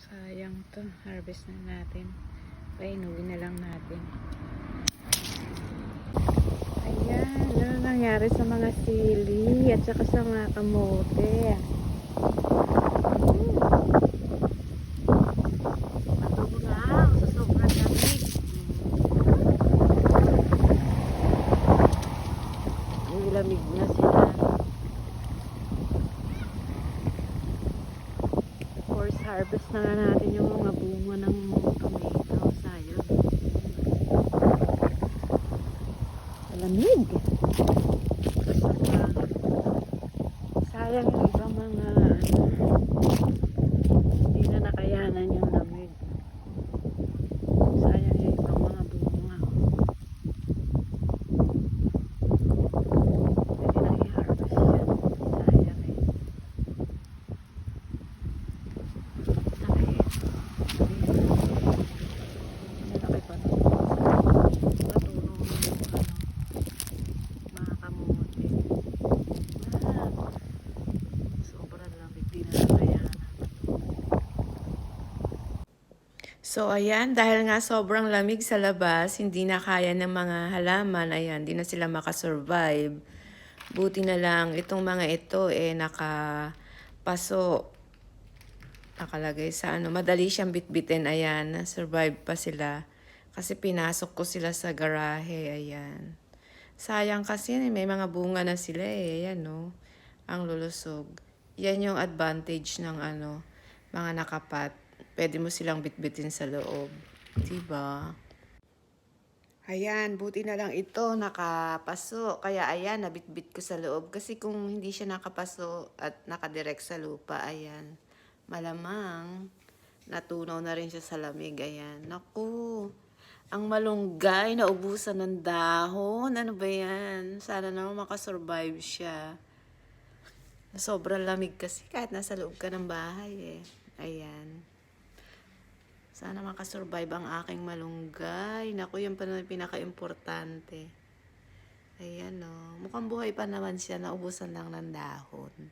Sayang to, harvest na natin. Painuwi na lang natin. Ayan, ano nangyari sa mga sili at saka sa mga kamote. Matubo na, sa sobrang lamig. Nilamig na sila. Of course, harvest na nga natin yung mga bunga ng tomato. Sayang. Malamig. Sayang yung ibang mga hindi na nakayanan yung lamig. Sayang yung ibang mga bunga. Pwede na i-harvest yan. Sayang eh. Laki. Malaki pa to. Patulong yung mga kamote. Sobrang lamig din na nakayanan. So, ayan, dahil nga sobrang lamig sa labas, hindi na kaya ng mga halaman, ayan, hindi na sila makasurvive. Buti na lang, itong mga ito, nakapaso, nakalagay sa madali siyang bitbitin, ayan, survive pa sila. Kasi pinasok ko sila sa garahe, ayan. Sayang kasi, may mga bunga na sila ayan, no, ang lulusog. Yan yung advantage ng mga nakapat. Pwede mo silang bitbitin sa loob. Diba? Ayan, buti na lang ito nakapaso. Kaya ayan, nabitbit ko sa loob. Kasi kung hindi siya nakapaso at nakadirect sa lupa, ayan, malamang natunaw na rin siya sa lamig. Ayan, naku, ang malunggay, naubusan ng dahon. Ano ba yan? Sana naman makasurvive siya. Sobrang lamig kasi kahit nasa loob ka ng bahay eh. Ayan. Sana makasurvive ang aking malunggay. Naku, yan pa naman pinaka-importante. Ayan o. Mukhang buhay pa naman siya. Naubusan lang ng dahon.